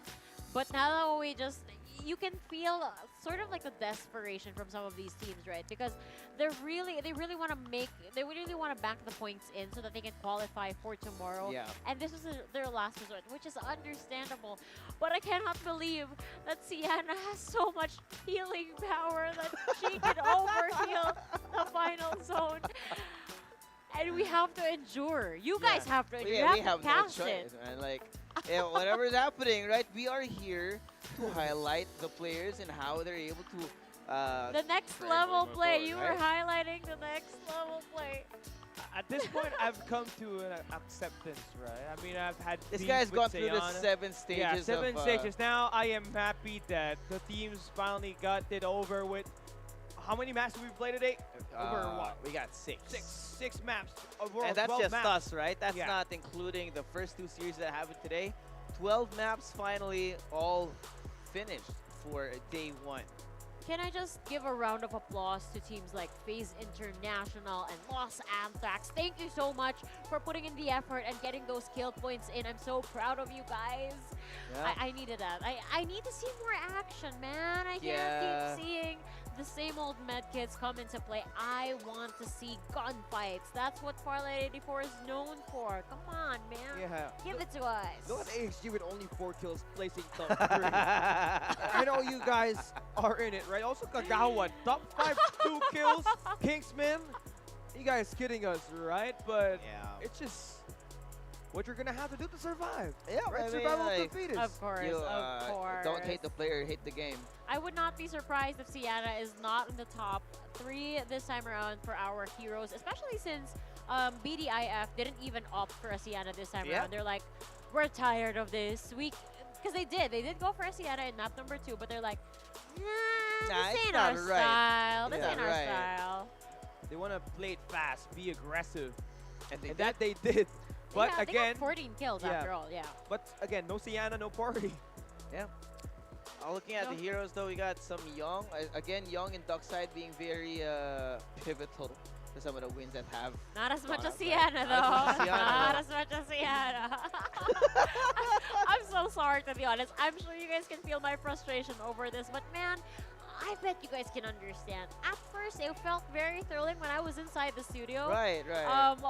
But now we just, you can feel sort of like the desperation from some of these teams, right? Because they really want to bank the points in so that they can qualify for tomorrow. Yeah. And this is their last resort, which is understandable. But I cannot believe that Sienna has so much healing power that she can overheal the final zone. And we have to endure. You guys have to. You We have to no pass choice, it. man. Like, yeah, whatever's happening, right? We are here to highlight the players and how they're able to. The next Right, level moving play. forward, You right? were highlighting the next level play. At this point, I've come to an acceptance, right? I mean, I've had This teams guy's with gone through the Sayana. 7 stages. Yeah, 7 of, stages. Now I am happy that the teams finally got it over with. How many maps have we played today? Over what? We got 6. Six maps. Over And that's 12 just maps. us, right? That's Yeah. not including the first 2 series that happened today. 12 maps finally all finished for day 1. Can I just give a round of applause to teams like FaZe International and Los Anthrax? Thank you so much for putting in the effort and getting those kill points in. I'm so proud of you guys. Yeah. I needed that. I need to see more action, man. I Yeah. can't keep seeing the same old medkits come into play. I want to see gunfights. That's what Farlight 84 is known for. Come on, man. Yeah. Give it to us. Look at AXG with only 4 kills placing top 3. I know you guys are in it, right? Also Kagawa, top 5, 2 kills. Kingsman, you guys kidding us, right? But Yeah. it's just what you're gonna have to do to survive. Yeah, Right? I mean, Survival like, of the fittest. Of course, You, of course. don't hate the player, hate the game. I would not be surprised if Sienna is not in the top 3 this time around for our heroes, especially since BDIF didn't even opt for a Sienna this time Yeah. around. They're like, we're tired of this. Because they did go for a Sienna in map number 2, but they're like, Nah, this it's ain't not our right. style. This It's ain't not our right. style. They want to play it fast, be aggressive. And they And did. that they did. But yeah, they again, got 14 kills yeah. after all. Yeah. but again, no Sienna, no party. Looking at the No. heroes, though, we got some Young. Again, Young and Duckside being very pivotal to some of the wins that have. Not as much Wow, as right. Sienna, though. Not as much as Sienna, Not though. as much as Sienna. I'm so sorry, to be honest. I'm sure you guys can feel my frustration over this, but man, I bet you guys can understand. At first, it felt very thrilling when I was inside the studio. Right.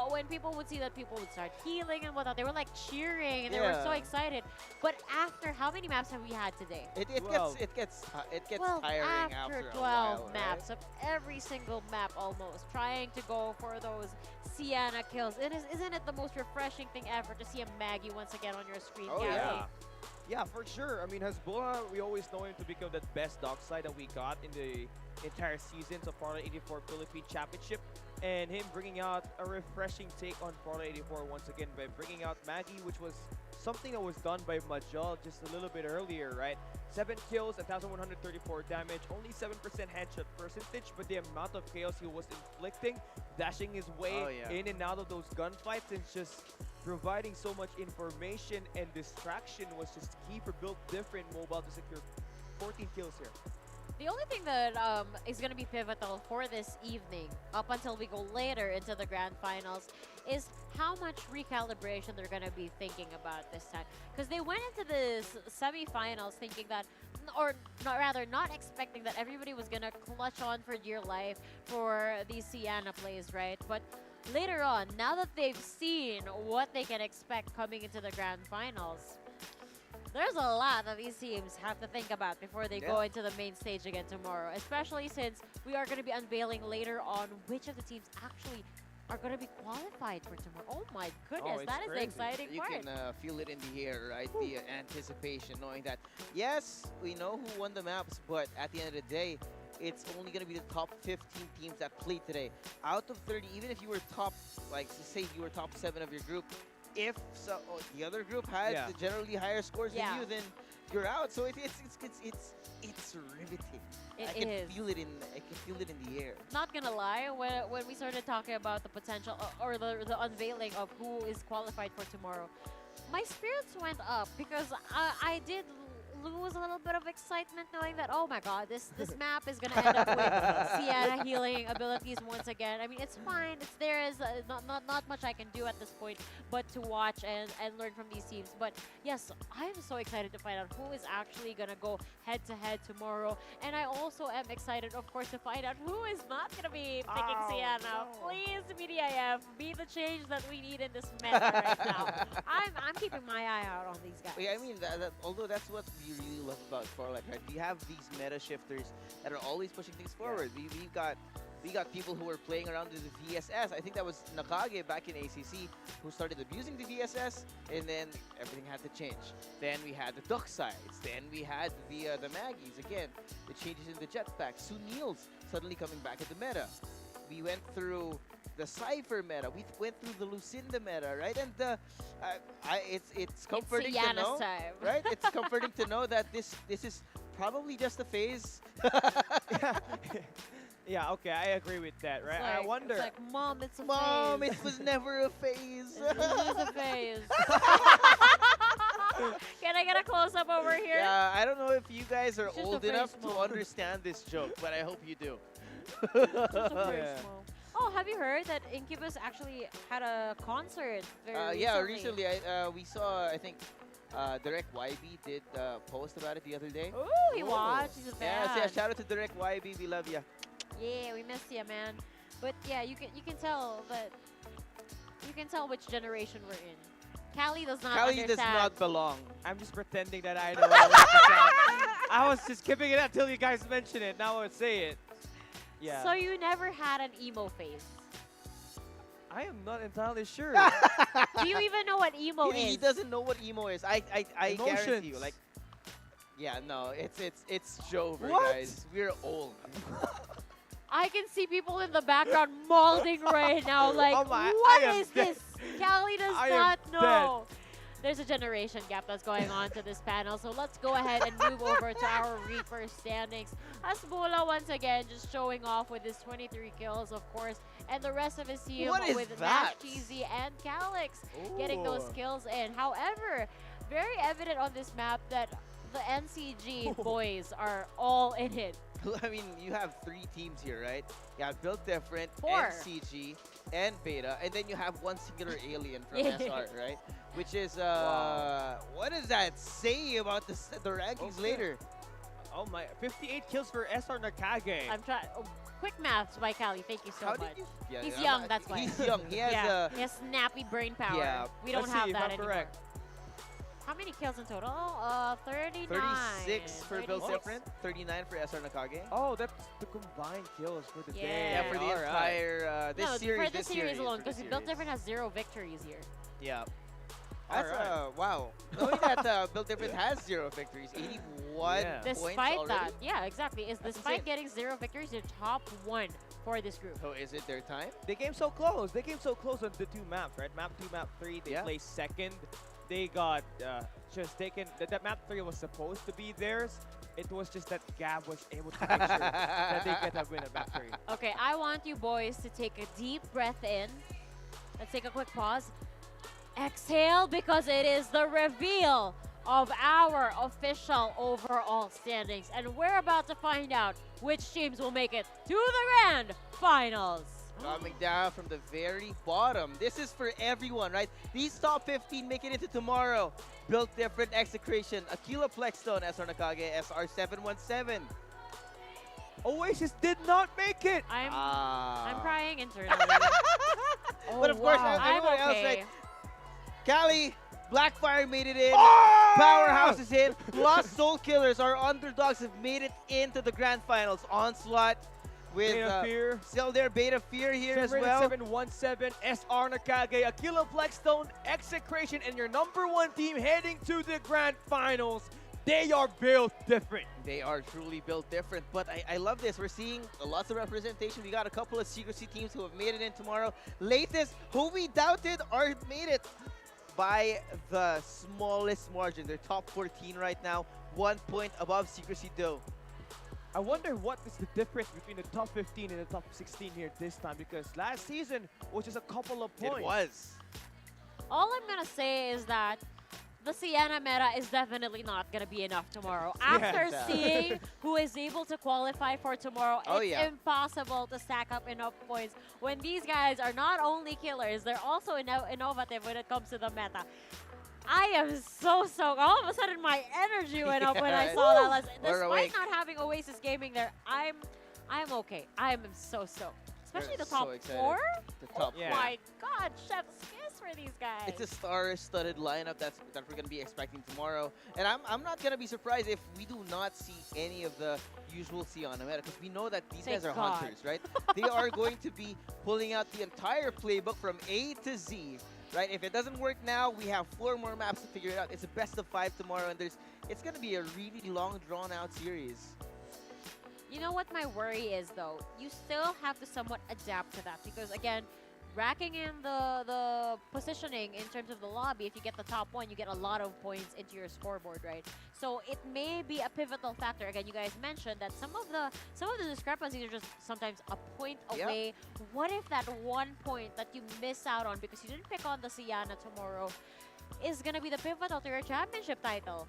When people would see that people would start healing and whatnot, they were like cheering and they were so Yeah. excited. But after how many maps have we had today? It 12. gets 12 tiring after after 12 a while, maps of every single map almost trying to go for those Sienna kills. Isn't it the most refreshing thing ever to see a Maggie once again on your screen, Oh, Gabby? yeah. Yeah, for sure. I mean, Hezbollah, we always know him to become the best dog side that we got in the entire season of Farlight 84 Philippine Championship. And him bringing out a refreshing take on Farlight 84 once again by bringing out Maggie, which was something that was done by Majal just a little bit earlier, right? 7 kills, 1,134 damage, only 7% headshot percentage, but the amount of chaos he was inflicting, dashing his way Oh, yeah. in and out of those gunfights, and just providing so much information and distraction was just key for Build Different Mobile to secure 14 kills here. The only thing that is going to be pivotal for this evening, up until we go later into the grand finals, is how much recalibration they're going to be thinking about this time. Because they went into the semifinals thinking that, or not, rather not expecting that everybody was going to clutch on for dear life for these Sienna plays, right? But later on, now that they've seen what they can expect coming into the grand finals, there's a lot that these teams have to think about before they go into the main stage again tomorrow, especially since we are going to be unveiling later on which of the teams actually are going to be qualified for tomorrow. Oh my goodness, it's that is the crazy. exciting You part. can feel it in the air, right? The anticipation, knowing that, yes, we know who won the maps, but at the end of the day, it's only going to be the top 15 teams that played today. Out of 30, even if you were top, like, say you were top 7 of your group, if the other group had Yeah. the generally higher scores Yeah. than you, then you're out. So it's riveting. It I can is. feel it in the air. Not gonna lie, when we started talking about the potential or the unveiling of who is qualified for tomorrow, my spirits went up because I did lose a little bit of excitement knowing that, oh my god, this map is gonna end up with Sienna healing abilities once again. I mean, it's fine, it's there is not much I can do at this point but to watch and learn from these teams. But yes, I'm so excited to find out who is actually gonna go head to head tomorrow, and I also am excited, of course, to find out who is not gonna be picking Oh, Sienna. no. Please, BDIF, be the change that we need in this meta right now. I'm keeping my eye out on these guys. Yeah, I mean, although that's what we really love about Farlight, right? We have these meta shifters that are always pushing things forward. We got people who were playing around with the VSS. I think that was Nakage back in ACC who started abusing the VSS, and then everything had to change. Then we had the duck sides. Then we had the Maggies again. The changes in the jetpack. Sunil's suddenly coming back at the meta. We went through the Cypher meta. We went through the Lucinda meta, right? And it's comforting it's to Sienna's know, time. right? It's comforting to know that this is probably just a phase. Yeah, okay, I agree with that, right? I wonder. It's like, Mom, it's a Mom, phase. it was never a phase. It is a phase. Can I get a close up over here? Yeah, I don't know if you guys are It's just a old phase, enough to Mom. understand this joke, but I hope you do. Just a phase, Yeah. Mom. Oh, have you heard that Incubus actually had a concert very Yeah, recently? we saw, I think, Direct YB did post about it the other day. Ooh, he Oh. watched. He's a fan. Yeah, shout out to Direct YB, we love ya. Yeah, we missed you, man. But yeah, you can tell that which generation we're in. Callie does not Kali understand. does not belong. I'm just pretending that I know what to sound. I was just keeping it up till you guys mention it. Now I would say it. Yeah. So you never had an emo phase. I am not entirely sure. Do you even know what emo He is? doesn't know what emo is. I guarantee you, Emotions. like, yeah, no, it's Jover, What? guys. We're old. I can see people in the background molding right now. Like, Oh my, I what am is dead. this? Callie does I am not dead. know. there's a generation gap that's going on to this panel. So let's go ahead and move over to our Reaper standings. Hasbula once again just showing off with his 23 kills, of course, and the rest of his team What is with that? Nash, Cheesy, and Calyx getting those Ooh. kills in. However, very evident on this map that the NCG boys are all in it. I mean, you have 3 teams here, right? You have Built Different, 4. NCG, and Beta, and then you have one singular alien from Yeah. SR, right? Which is, Wow. what does that say about the rankings Okay. later? Oh my, 58 kills for SR Nakage. I'm trying. Oh, quick maths by Cali. Thank you so How much. did you? Yeah, He's I'm young, not- that's why. He's young. He has Yeah, he has snappy brain power. Yeah. We don't Let's have see if that I'm anymore. correct. How many kills in total? 39. 36 for Built 36. Different, 39 for SR Nakage. Oh, that's the combined kills for the day. Yeah, Yeah, for the Alright. entire this No, series. for this series alone, for this because Built series. Different has 0 victories here. Yeah. That's Alright. wow. Knowing that Built Different has 0 victories, 81 Yeah. points Despite already. that, yeah, exactly. Despite insane. getting 0 victories, they're top 1 for this group. So is it their time? They came so close. They came so close on the 2 maps, right? Map 2, map 3, they Yeah. placed second. They got just taken. That map 3 was supposed to be theirs. It was just that Gab was able to make sure that they get a win at map 3. Okay, I want you boys to take a deep breath in. Let's take a quick pause. Exhale, because it is the reveal of our official overall standings. And we're about to find out which teams will make it to the grand finals. Coming down from the very bottom. This is for everyone, right? These top 15 make it into tomorrow. Built Different, Execration, Aquila Plexstone, SR Nakage, SR717. Oasis did not make it. I'm crying internally. But of course, wow. I'm everyone else, okay. right? Cali, Blackfire made it in. Oh! Powerhouse is in. Lost Soul Killers, our underdogs, have made it into the grand finals. Onslaught with Beta Fear. still there. Beta Fear here as well. 717, SR Nakage, Aquila Plexstone, Execration, and your #1 team heading to the grand finals. They are built different. They are truly built different, but I love this. We're seeing lots of representation. We got a couple of secrecy teams who have made it in tomorrow. Latest, who we doubted, are made it by the smallest margin. They're top 14 right now, 1 point above Secrecy Doe. I wonder what is the difference between the top 15 and the top 16 here this time, because last season was just a couple of points. It was. All I'm gonna say is that the Sienna meta is definitely not gonna be enough tomorrow. After Yeah. seeing who is able to qualify for tomorrow, Oh, it's yeah. impossible to stack up enough points when these guys are not only killers, they're also innovative when it comes to the meta. I am so stoked. All of a sudden, my energy went up when I Yeah. saw that. We're Despite awake. not having Oasis Gaming there, I'm okay. I am so stoked. Especially the so top excited. 4. The top Yeah. Oh my God, chef's kiss for these guys. It's a star-studded lineup that we're gonna be expecting tomorrow, and I'm not gonna be surprised if we do not see any of the usual Sienna meta, because we know that these Thank guys are God. hunters, right? They are going to be pulling out the entire playbook from A to Z, right? If it doesn't work now, we have 4 more maps to figure it out. It's a best of 5 tomorrow, and it's gonna be a really long, drawn-out series. You know what my worry is, though? You still have to somewhat adapt to that because, again, racking in the positioning in terms of the lobby, if you get the top 1, you get a lot of points into your scoreboard, right? So it may be a pivotal factor. Again, you guys mentioned that some of the discrepancies are just sometimes a point Yep. away. What if that 1 point that you miss out on because you didn't pick on the Sienna tomorrow is gonna be the pivotal to your championship title?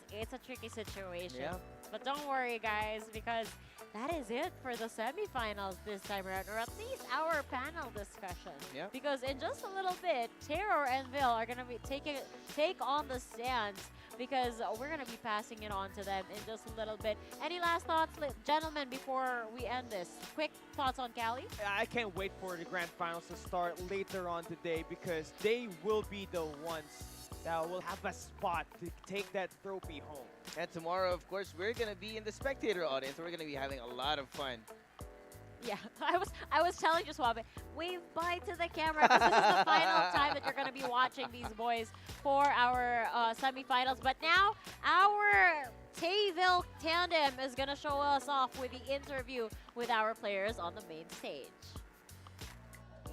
It's a tricky situation. Yeah. But don't worry, guys, because that is it for the semifinals this time around, or at least our panel discussion. Yeah. Because in just a little bit, Terror and Vil are gonna be take on the stands because we're gonna be passing it on to them in just a little bit. Any last thoughts, gentlemen, before we end this? Quick thoughts on Cali? I can't wait for the grand finals to start later on today, because they will be the ones that will have a spot to take that trophy home. And tomorrow, of course, we're gonna be in the spectator audience. We're gonna be having a lot of fun. Yeah, I was telling you, Suave, wave bye to the camera because this is the final time that you're going to be watching these boys for our semifinals. But now, our Tayville tandem is going to show us off with the interview with our players on the main stage.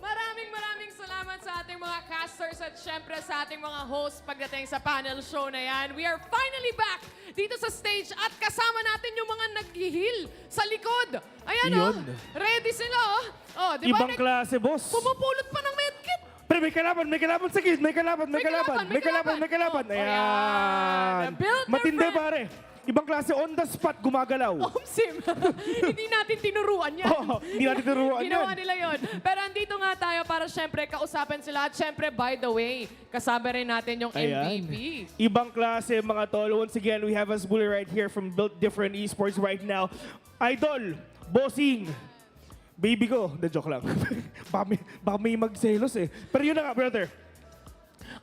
Maraming salamat sa ating mga casters at syempre sa ating mga hosts pagdating sa panel show na yan. We are finally back dito sa stage at kasama natin yung mga naghihil sa likod. Ayan Yun. ready sila di ba? Ibang klase, boss. Pumupulot pa ng medkit. Pero may kalaban sa gilid. May kalaban. Oh, Ayan. Build Matindi, different. pare. Ibang klase, on the spot, gumagalaw. Sim, hindi natin tinuruan yan. Oo, hindi natin tinuruan Ginawa yan. nila yon. Pero andito nga tayo para syempre kausapin sila. At syempre, by the way, kasama rin natin yung Ayan. MVP. Ibang klase, mga tol. Once again, we have us bully right here from Built Different Esports right now. Idol, bossing, baby ko. The joke lang. baka may magselos eh. Pero yun na nga, brother.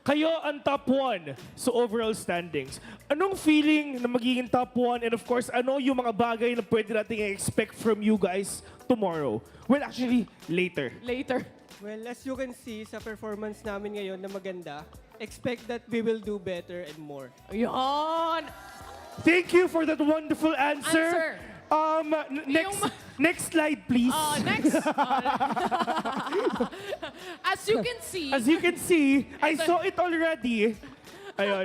Kayo ang top 1 sa overall standings. Anong feeling na magiging top 1? And of course, ano yung mga bagay na pwede nating i-expect from you guys tomorrow? Well, actually, later. Later. Well, as you can see sa performance namin ngayon na maganda, expect that we will do better and more. Yun. Thank you for that wonderful answer. Next slide, please. Next. As you can see. As you can see, I saw it already. Ayun.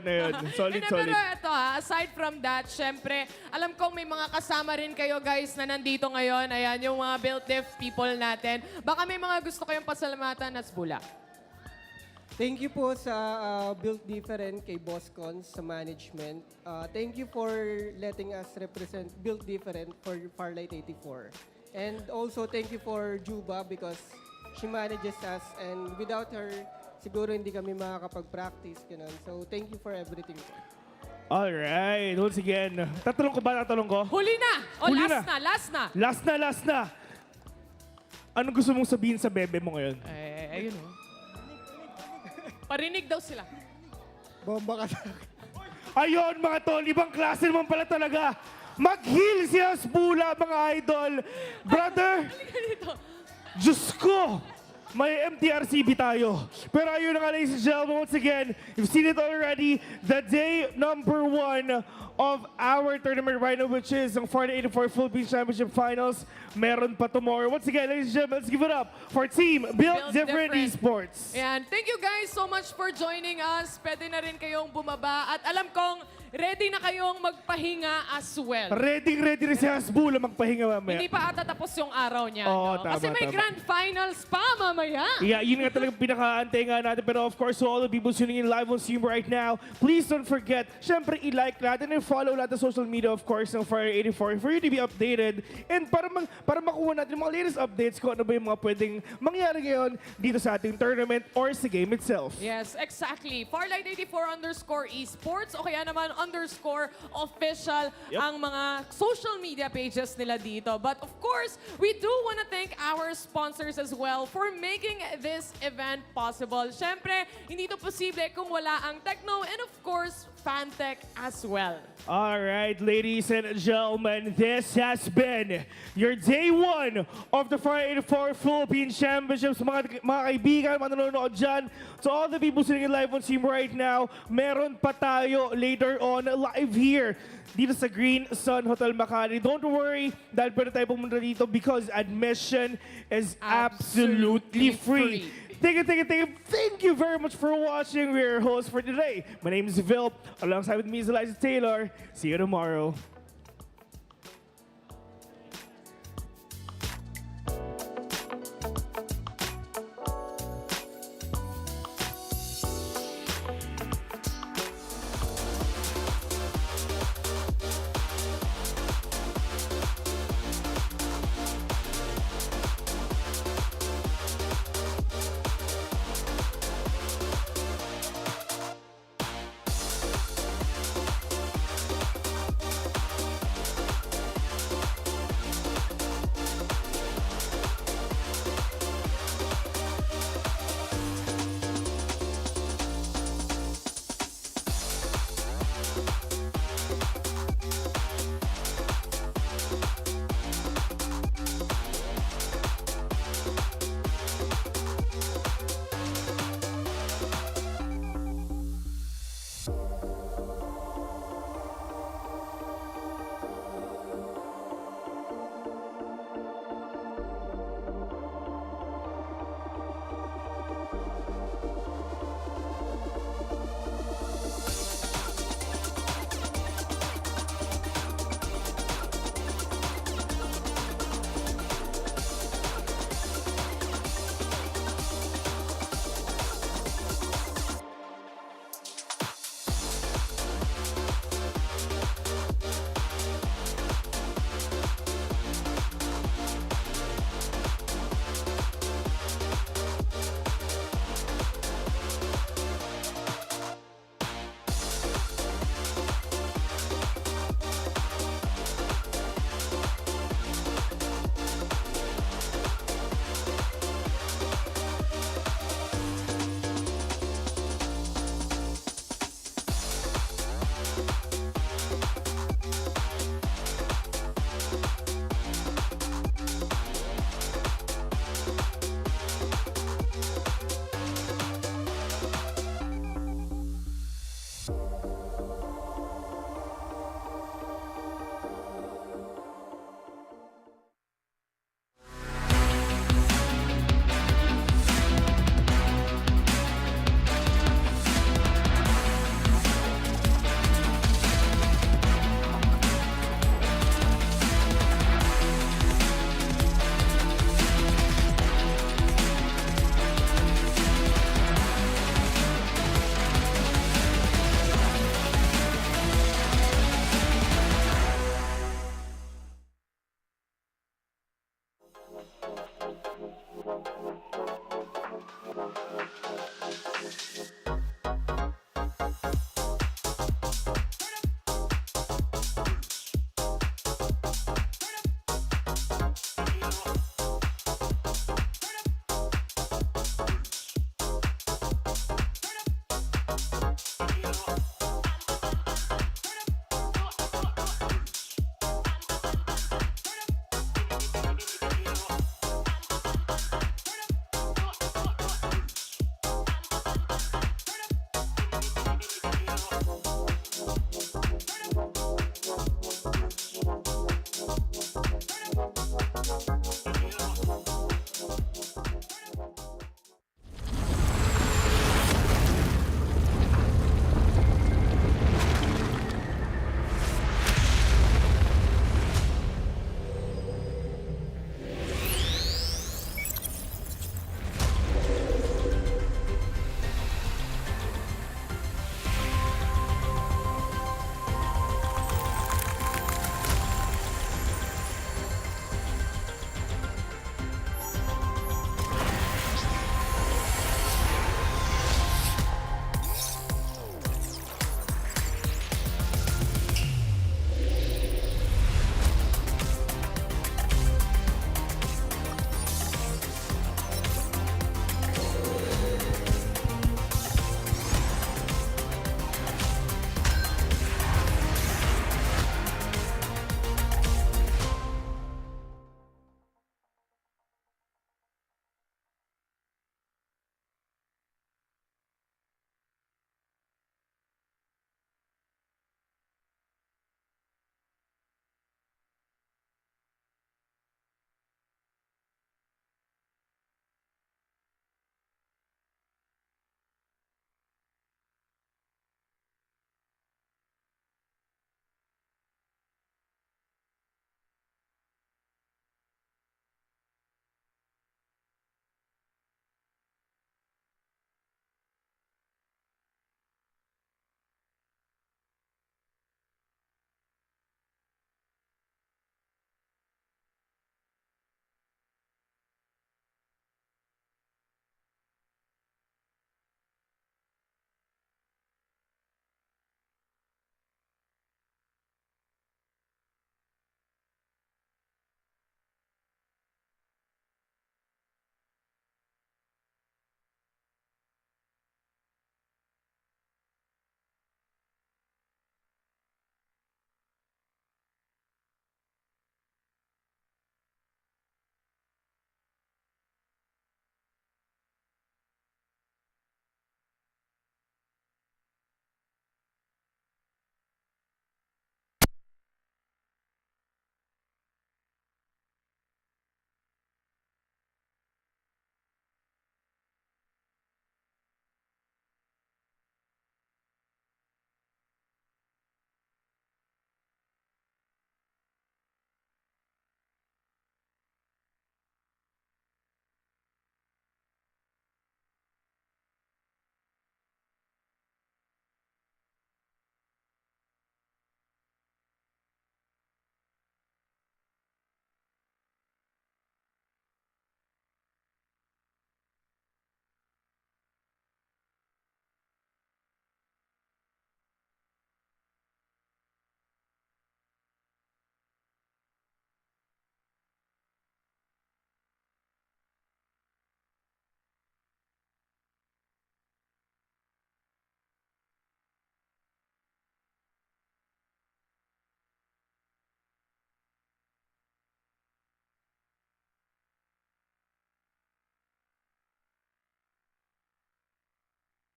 Solid. Pero ito aside from that, syempre, alam kong may mga kasama rin kayo guys na nandito ngayon. Ayan, yung mga Built Diff people natin. Baka may mga gusto kayong pasalamatan at bula. Thank you po sa Built Different kay Boss Cons sa management. Thank you for letting us represent Built Different for Farlight 84. And also thank you for Juba because she manages us and without her, siguro hindi kami makakapag-practice. Ganun. So thank you for everything po. Alright, once again. Tatanong ko? Huli na! Huli last na. Last na. Ano gusto mong sabihin sa bebe mo ngayon? Ayun Parinig daw sila. Bomba ka sa Ayun, mga tol, ibang klase naman pala talaga. Mag-heal si Hasbula, mga idol. Brother, Diyos ko, may MTRCB tayo. Pero ayun na nga, ladies and gentlemen, once again, you've seen it already, the day number 1 of our tournament right now, which is ang Farlight 84 Philippines Championship Finals. Meron pa tomorrow. Once again, ladies and gentlemen, let's give it up for Team Built Different Esports. And thank you guys so much for joining us. Pwede na rin kayong bumaba. At alam kong ready na kayong magpahinga as well. Ready rin si Hasbula magpahinga mamaya. Hindi pa ata tapos yung araw niya. Oo, tama, Kasi may tama. grand finals pa mamaya. Yeah, yun nga talagang pinaka-antay nga natin. Pero of course, to all the people tuning in live on stream right now, please don't forget, syempre i-like natin and follow lahat ng social media, of course, ng Fire 84 for you to be updated. And para makuha natin yung mga latest updates kung ano ba yung mga pwedeng mangyari ngayon dito sa ating tournament or sa game itself. Yes, exactly. Farlight 84_esports o kaya naman _official ang mga social media pages nila dito. But of course, we do want to thank our sponsors as well for making this event possible. Syempre, hindi ito posible kung wala ang Techno and of course, Fantech as well. All right, ladies and gentlemen, this has been your day 1 of the Fire 84 Philippine Championships. Mga kaibigan, mga nanonood dyan, to all the people sitting in live on stream right now, meron pa tayo later on live here dito sa Green Sun Hotel Makati. Don't worry, dahil pwede tayo pumunta dito because admission is absolutely free. Thank you very much for watching. We're your host for today. My name is Vilp. Alongside with me is Eliza Taylor. See you tomorrow.